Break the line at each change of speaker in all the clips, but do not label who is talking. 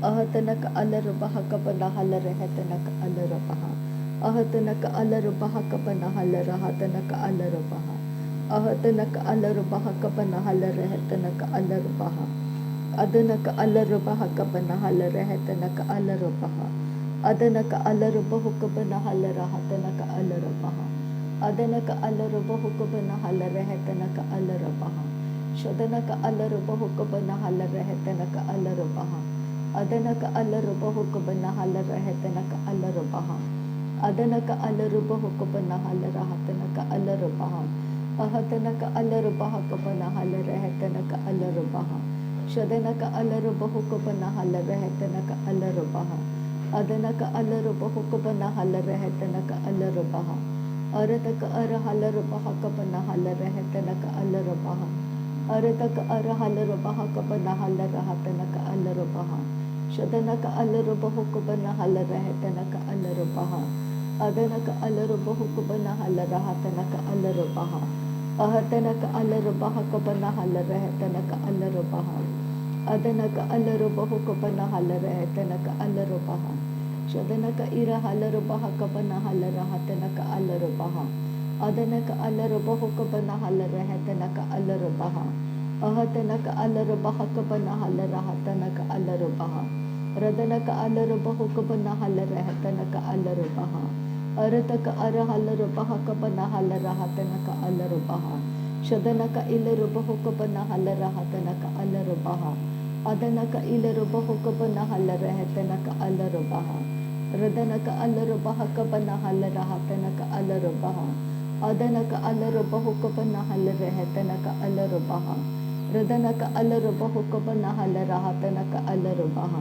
अहतनक अलरबह कबनहल रहतनक अलरबह अहतनक अलरबह कबनहल रहतनक अलरबह अहतनक अलरबह कबनहल रहतनक अलरबह अदनक अलरबह कबनहल रहतनक अलरबह अदनक अलरबह कबनहल रहतनक अलरबह अदनक अलरबह कबनहल रहतनक अलरबह शदनक अलरबह कबनहल रहतनक अलरबह अदनक अलरबह कबनहल रहतनक अलरबह अदनक अलरबह कबनहल रहतनक अलरबह अहतनक अलरबह कबनहल रहतनक अलरबह शदनक अलरबह कबनहल रहतनक अलरबह अदनक अलरबह कबनहल रहतनक अलरबह अरतक अरहलरबह कबनहल रहतनक अलरबह अरतक अरहलरबह कबनहल रहतनक अलरबह शदनक अलरबह कबनहल रहतनक अलरबह अदनक अलरबह कबनहल रहतनक अलरबह अहतनक अलरबह कबनहल रहतनक अलरबह अदनक अलरबह कबनहल रहतनक अलरबह शदनक इरहलरबह कबनहल रहतनक अलरबह अदनक अलरबह कबनहल रहतनक अलरबह अहतनक अलरबह कबनहल रहतनक अलरबह रदनक अलरबह कबनहल रहतनक अलरबह अरतक अरहलरबह कबनहल रहतनक अलरबह शदनक इलरबह कबनहल रहतनक अलरबह अदनक इलरबह कबनहल रहतनक अलरबह रदनक अलरबह कबनहल रहतनक अलरबह अदनक अलरबह कबनहल रहतनक अलरबह रदनक अलरबह कबनहल रहतनक अलरबह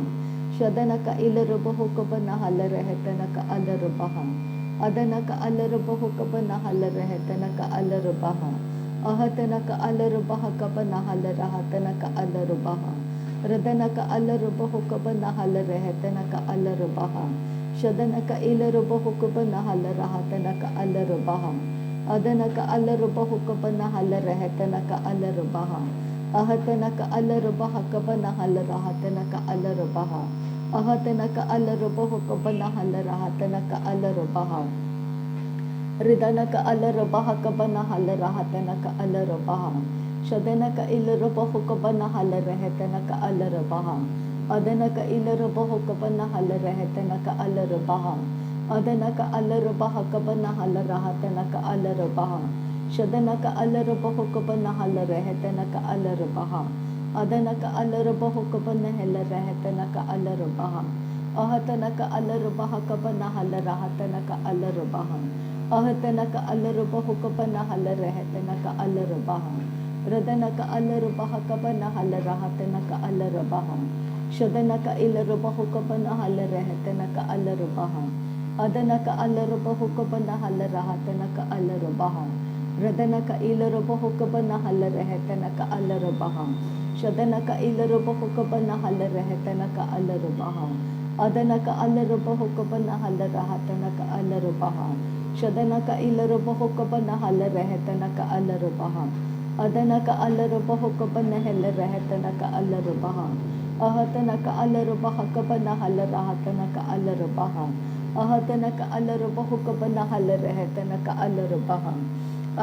शदनक इलरबह कबनहल रहतनक अलरबह अदनक अलरबह कबनहल रहतनक अलरबह अहतनक अलरबह कबनहल रहतनक अलरबह रदनक अलरबह कबनहल रहतनक अलरबह शदनक इलरबह कबनहल रहतनक अलरबह अदनक अलरबह कबनहल रहतनक अलरबह अहतनक अलरबह कबनहल रहतनक अलरबह अहतनक अलरबह कबनहल रहतनक अलरबह रिदनक अलरबह कबनहल रहतनक अलरबह शदनक इलरबह कबनहल रहतनक अलरबह अदनक इलरबह कबनहल रहतनक अलरबह अदनक अलरबह कबनहल रहतनक अलरबह शदनक अलरबह कबनहल रहतनक अलरबह अदनक अलरबह कबनहल रहतनक अलरबह अहतनक अलरबह कबनहल रहतनक अलरबह अहतनक अलरबह कबनहल रहतनक अलरबह रदनक अलरबह कबनहल रहतनक अलरबह शदनक इलरबह कबनहल रहतनक अलरबह अदनक अलरबह कबनहल रहतनक अलरबह रदनक इलरबह कबनहल रहतनक अलरबह शदनक इलरबह कबनहल रहतनक अलरबह अदनक अलरबह कबनहल रहतनक अलरबह शदनक इलरबह कबनहल रहतनक अलरबह अदनक अलरबह कबनहल रहतनक अलरबह अहतनक अलरबह कबनहल रहतनक अलरबह अहतनक अलरबह कबनहल रहतनक अलरबह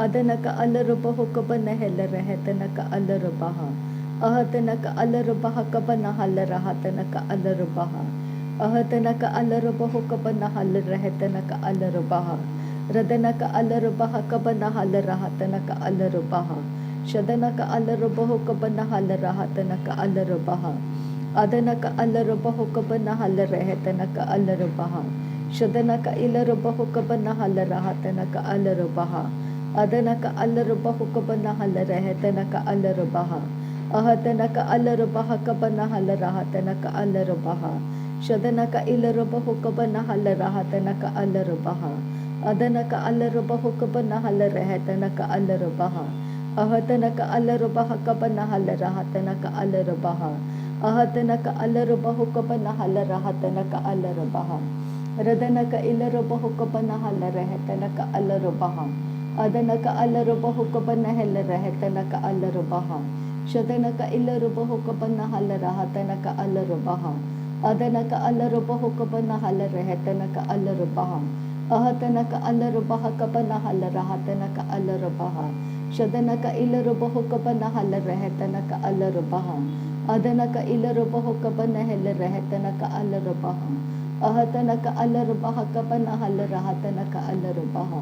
अदनक अलरबह कबनहल रहतनक अलरबह अहतनक अलरबह कबनहल रहतनक अलरबह अहतनक अलरबह कबनहल रहतनक अलरबह रदनक अलरबह कबनहल रहतनक अलरबह शदनक अलरबह कबनहल रहतनक अलरबह अदनक अलरबह कबनहल रहतनक अलरबह शदनक इलरबह कबनहल रहतनक अलरबह अदनक अलरबह कबनहल रहतनक अलरबह अहतनक अलरबह कबनहल रहतनक अलरबह शदनक इलरबह कबनहल रहतनक अलरबह अदनक अलरबह कबनहल रहतनक अलरबह अहतनक अलरबह कबनहल रहतनक अलरबह अहतनक अलरबह कबनहल रहतनक अलरबह रदनक इलरबह कबनहल रहतनक अलरबह अदनक अलरबह कबनहल रहतनक अलरबह शदनक इलरबह कबनहल रहतनक अलरबह Adana ka alarubaho ka ba nahalareheta ka alarubaha. Ahatana ka alarubaha ka ba nahalarahatana ka alarabaha. Shadana ka ilarubaho ka ba nahalareheta ka alarabaha. Adana ka ilarubaho ka ba nahalareheta ka alarabaha. Ahatana ka alarabaha ka ba nahalarahatana ka alarabaha.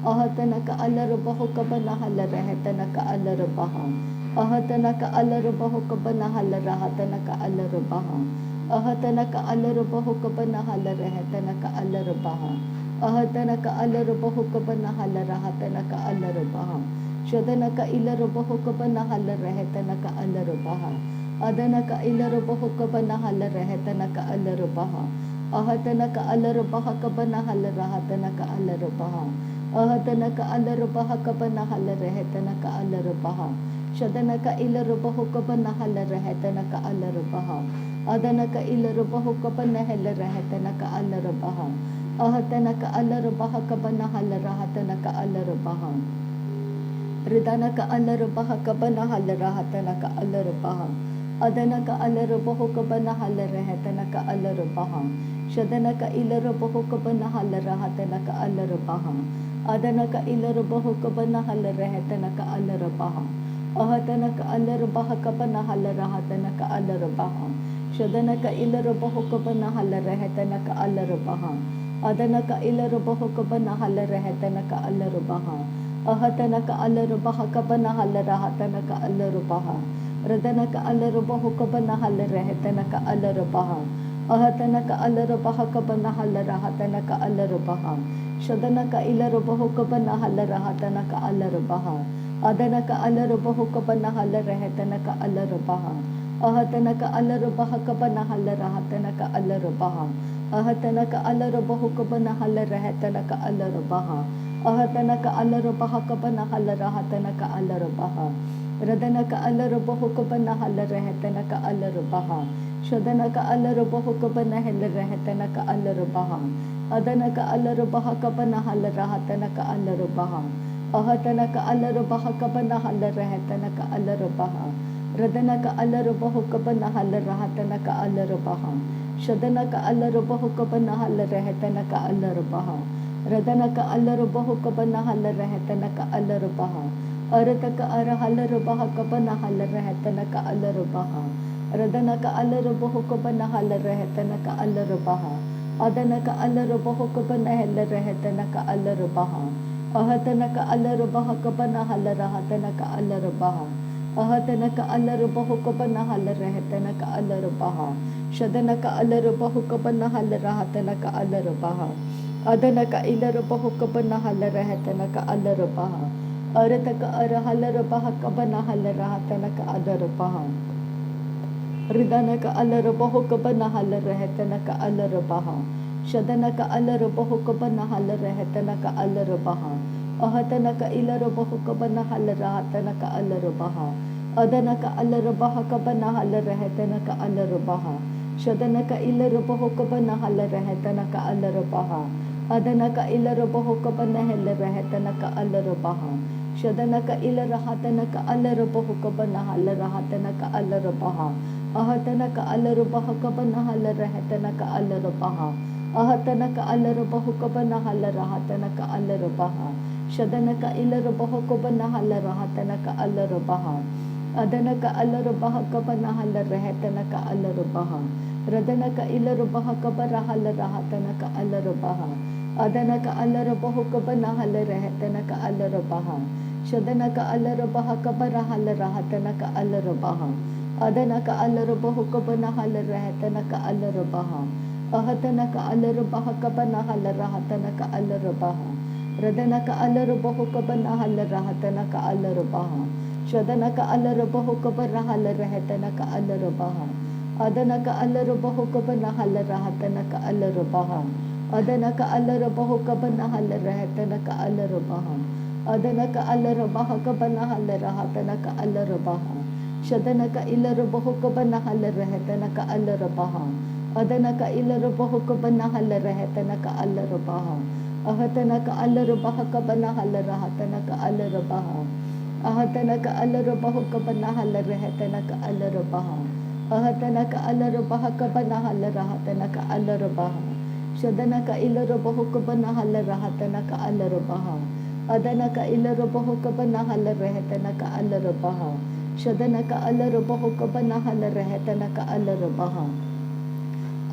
Ahatana ka alarabaho ka ba nahalareheta ka alarabaha. Ahatana ka alarabaho ka ba nahalarahatana ka alarabaha. Ahatana ka alarabaho ka ba nahalarahatana ka alarabaha. Ahatana ka alarabaho ka ba nahalarahatana ka alarabaha. Shadana ka ilarabaho ka ba nahalarahatana ka alarabaha. Adana ka ilarabaho ka ba nahalarahatana ka alarabaha. Ahatana ka alarabaha ka ba nahalarahatana ka alarabaha. Ahatana ka alarabaha ka ba nahalarahatana ka alarabaha. Shadana ka ilarabaho ka ba nahalarahatana ka alarabaha. Adana ka ilarabaho ka ba nahalarahatana ka alarabaha. Ahatana ka alarabaha ka ba nahalarahatana ka alarabaha. Ridana ka alarabaha ka ba nahalarahatana ka alarabaha. Adana ka alarabaho ka ba nahalarahatana ka alarabaha. Shadana ka ilarabaho ka ba nahalarahatana ka alarabaha. Adana ka ilarabaho ka ba nahalarahatana ka alarabaha. Ahatana ka alarabaha ka ba nahalarahatana ka alarabaha. Shadana ka ilarabaho ka ba nahalarahatana ka alarabaha. Adana ka ilarabaho ka ba nahalarahatana ka alarabaha. Ahatana ka alarabaha ka ba nahalarahatana ka alarabaha. Radana ka alarabaho ka ba nahalarahatana ka alarabaha. Ahatana ka alarabaha ka ba nahalarahatana ka alarabaha. Shadana ka ilarabaho ka ba nahalarahatana ka alarabaha. Adana ka alarabaho ka ba nahalarahatana ka alarabaha. Ahatana ka alarabaha ka ba nahalarahatana ka alarabaha. Ahatana ka alarabaho ka ba nahalarahatana ka alarabaha. Ahatana ka alarabaha ka ba nahalarahatana ka alarabaha. Radana ka alarabaho ka ba nahalarahatana ka alarabaha. Shadana ka alarabaho ka ba nahalarahatana ka alarabaha. Adana ka alarabaha ka ba nahalarahatana ka alarabaha. Ahatana ka alarabaha ka ba nahalarahatana ka alarabaha. Radana ka alarabaho ka ba nahalarahatana ka alarabaha. Shadana ka alarabaho ka ba nahalarahatana ka alarabaha. Radana ka alarabaho ka ba nahalarahatana ka alarabaha. Arata ka arahalarabaha ka ba nahalarahatana ka alarabaha. Radana ka alarabaho ka ba nahalarahatana ka alarabaha. Adana ka alarabaho ka ba nahalarahatana ka alarabaha. Ahatana ka alarabaha ka ba nahalarahatana ka alarabaha. Ahatana ka alarabaho ka ba nahalarahatana ka alarabaha. Shadana ka alarabaho ka ba nahalarahatana ka alarabaha. Adana ka ilarabaho ka ba nahalarahatana ka alarabaha. Arata ka arahalarabaha ka ba nahalarahatana ka alarabaha. Ridana ka alarabaho ka ba nahalarahatana ka alarabaha. Shadana ka alarabaho ka ba nahalarahatana ka alarabaha. Ahatana ka ilarabaho ka ba nahalarahatana ka alarabaha. Adana ka alarabaha ka ba nahalarahatana ka alarabaha. Shadana ka ilarabaho ka ba nahalarahatana ka alarabaha. Adana ka ilarabaho ka ba nahalarahatana ka alarabaha. Shadana ka ilarahatana ka alarabaho ka ba nahalarahatana ka alarabaha. Ahatana ka alarabaha ka ba nahalarahatana ka alarabaha. Ahatana ka alarabaho ka ba nahalarahatana ka alarabaha. Shadana ka ilarabaho ka ba nahalarahatana ka alarabaha. Adana ka alarabaha ka ba nahalarahatana ka alarabaha. Radana ka ilarabaha ka ba nahalarahatana ka alarabaha. Adana ka alarabaho ka ba nahalarahatana ka alarabaha. Shadana ka alarabaha ka ba nahalarahatana ka alarabaha. Adana ka alarabaho ka ba nahalarahatana ka alarabaha. Ahatana ka alarabaha ka ba nahalarahatana ka alarabaha. Radana ka alarabaho ka ba nahalarahatana ka alarabaha. Shadana ka alarabaho ka ba nahalarahatana ka alarabaha. Adana ka alarabaho ka ba nahalarahatana ka alarabaha. Adana ka alarabaho ka ba nahalarahatana ka alarabaha. Adana ka alarabaha ka ba nahalarahatana ka alarabaha. Shadana ka ilarabaho ka ba nahalarahatana ka alarabaha. Adana ka ilarabaho ka ba nahalarahatana ka alarabaha. Ahatana ka alarabaha ka ba nahalarahatana ka alarabaha. Ahatana ka alarabaho ka ba nahalarahatana ka alarabaha. Ahatana ka alarabaha ka banahal rahatana ka alarabaha. Shadana ka ilarabaho ka banahal rahatana ka alarabaha. Adana ka ilarabaho ka banahal rahatana ka alarabaha. Shadana ka alarabaho ka banahal rahatana ka alarabaha.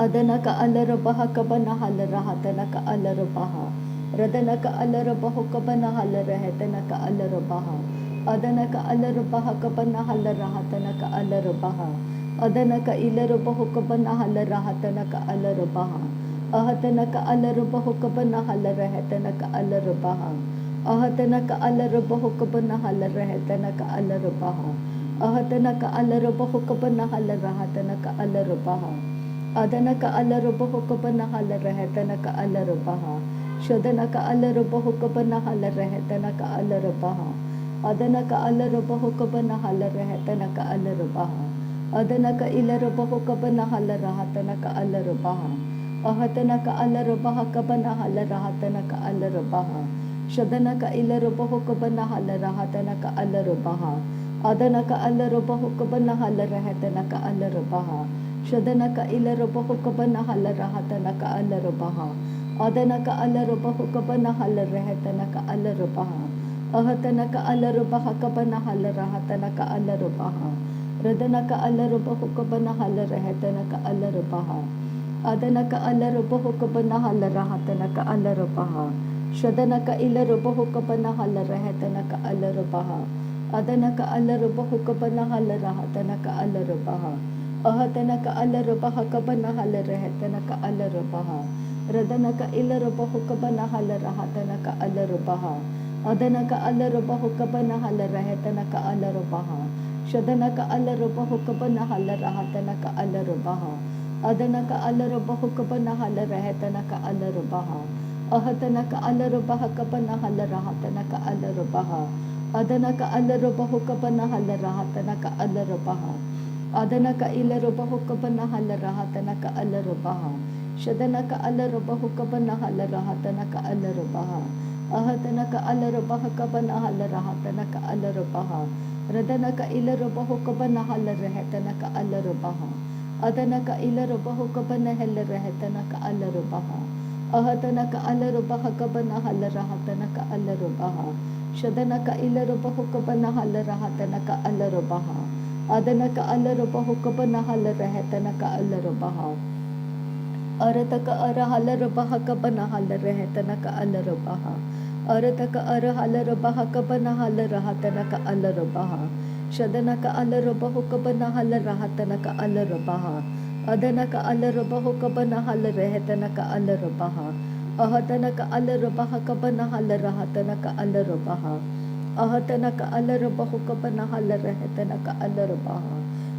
Adana ka alarabaha ka banahal rahatana ka alarabaha. Radana ka alarabaho ka banahal rahatana ka alarabaha. Adana ka alarabaha ka banahal rahatana ka alarabaha. Adana ka ilarabaho ka banahal rahatana ka alarabaha. Ahatana ka alarabaho ka banahal rahatana ka alarabaha. Ahatana ka alarabaho ka banahal rahatana ka alarabaha. Ahatana ka alarabaho ka banahal rahatana ka alarabaha. Adana ka alarabaho ka banahal rahatana ka alarabaha. Shadana ka alarabaho ka banahal rahatana ka alarabaha. Adana ka alarabaho ka banahal rahatana ka alarabaha. Adana ka ilarabaho ka banahal rahatana ka alarabaha. Ahatana ka alarabaha ka banahal rahatana ka alarabaha. Shadana ka ilarabaho ka banahal rahatana ka alarabaha. Adana ka alarabaho ka banahal rahatana ka alarabaha. Shadana ka ilarabaho ka banahal rahatana ka alarabaha. Adana ka alarabaho ka banahal rahatana ka alarabaha. Ahatana ka alarabaha ka banahal rahatana ka alarabaha. Radana ka alarabaho ka banahal rahatana ka alarabaha. Adana ka alarabaho ka banahal rahatana ka alarabaha. Shadana ka ilarabaho ka banahal rahatana ka alarabaha. Adana ka alarabaho ka banahal rahatana ka alarabaha. Ahatana ka alarabaha ka banahal rahatana ka alarabaha. Radana ka ilarabaho ka banahal rahatana ka alarabaha. Adana ka alarabaho ka banahal rahatana ka alarabaha. Shadana ka alarabaho ka banahal rahatana ka alarabaha. Adana ka alarabaho ka banahal rahatana ka alarabaha. Ahatana ka alarabaha ka banahal rahatana ka alarabaha. Adana ka alarabaho ka banahal rahatana ka alarabaha. Adana ka ilarabaho ka banahal rahatana ka alarabaha. Shadana ka alarabaho ka banahal rahatana ka alarabaha. Ahatana ka alarabaha ka banahal rahatana ka alarabaha. Radana ka ilarabaho ka banahal rahatana ka alarabaha. Adana ka ilarabaho ka banahal rahatana ka alarabaha. Ahatana ka alarabaha ka banahal rahatana ka alarabaha. Shadana ka ilarabaho ka banahal rahatana ka alarabaha. Adana ka alarabaho ka banahal rahatana ka alarabaha. Arata ka arahalarabaha ka banahal rahatana ka alarabaha. Arata ka arahalarabaha ka banahal rahatana ka alarabaha. Shadana ka alarabaho ka banahal rahatana ka alarabaha. Adana ka alarabaho ka banahal rahatana ka alarabaha. Ahatana ka alarabaha ka banahal rahatana ka alarabaha. Ahatana ka alarabaho ka banahal rahatana ka alarabaha.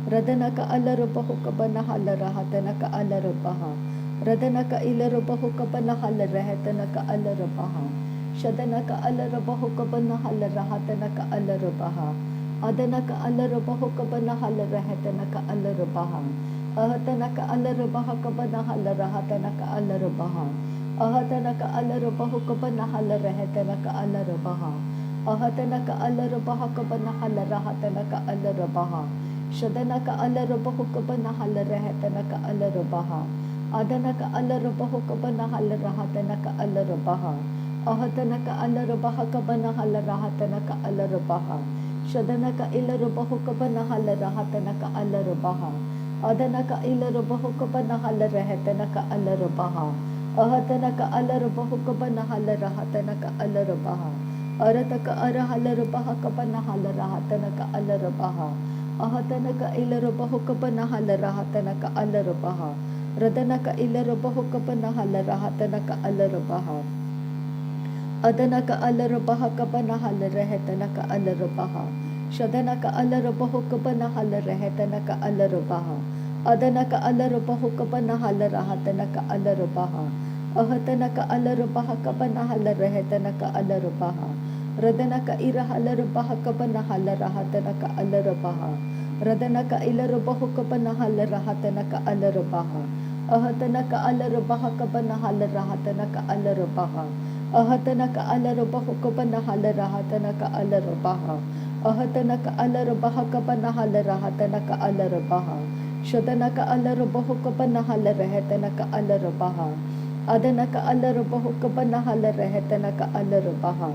Radana ka alarabaho ka banahal rahatana ka alarabaha. Radana ka ilarabaho ka banahal rahatana ka alarabaha. Shadana ka alarabaho ka banahal rahatana ka alarabaha. Adana ka alarabaho ka banahal rahatana ka alarabaha. Ahatana ka alarabaha ka banahal rahatana ka alarabaha. Ahatana ka alarabaho ka banahal rahatana ka alarabaha. Ahatana ka alarabaha ka banahal rahatana ka alarabaha. Shadana ka alarabaho ka banahal rahatana ka alarabaha. Adana ka alarabaho ka banahal rahatana ka alarabaha. Ahatana ka alarabaha ka banahal rahatana ka alarabaha. Shadana ka ilarabaho ka banahal rahatana ka alarabaha. Adana ka ilarabaho ka banahal rahatana ka alarabaha. Ahatana ka alarabaho ka banahal rahatana ka alarabaha. Arata ka arahalarabaha ka banahal rahatana ka alarabaha. Ahatana ka ilarabaho ka banahal rahatana ka alarabaha. Radana ka ilarabaho ka banahal rahatana ka alarabaha. Adana ka alarabaha ka banahal rahatana ka alarabaha. Shadana ka alarabaho ka banahal rahatana ka alarabaha. Adana ka alarabaho ka banahal rahatana ka alarabaha. Ahatana ka alarabaha ka banahal rahatana ka alarabaha. Radana ka irahalarabaha ka banahal rahatana ka alarabaha. Radana ka ilarabaho ka banahal rahatana ka alarabaha. Ahatana ka alarabaha ka banahal rahatana ka alarabaha. Ahatana ka alarabaho ka banahal rahatana ka alarabaha. Ahatana ka alarabaha ka banahal rahatana ka alarabaha. शदनक अलर बहुक बनहल रहतनक अलर बहा अदनक अलर बहुक बनहल रहतनक अलर बहा।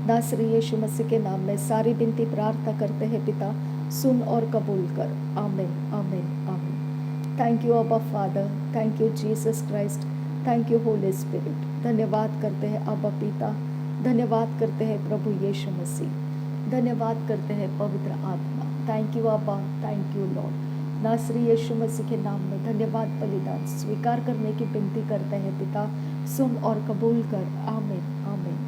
नासरी यीशु मसीह के नाम में सारी विनती प्रार्थना करते हैं पिता, सुन और कबूल कर। आमीन आमीन आमीन। थैंक यू अब्बा father, thank you Jesus Christ, thank you Holi spirit. धन्यवाद करते हैं अब्बा पिता, धन्यवाद करते हैं प्रभु यीशु मसीह, धन्यवाद करते हैं पवित्र आत्मा। थैंक यू अब्बा, थैंक यू लॉर्ड। नासरी यीशु मसीह के नाम में धन्यवाद बलिदान स्वीकार करने की विनती करते हैं पिता, सुन और कबूल कर। आमीन आमीन।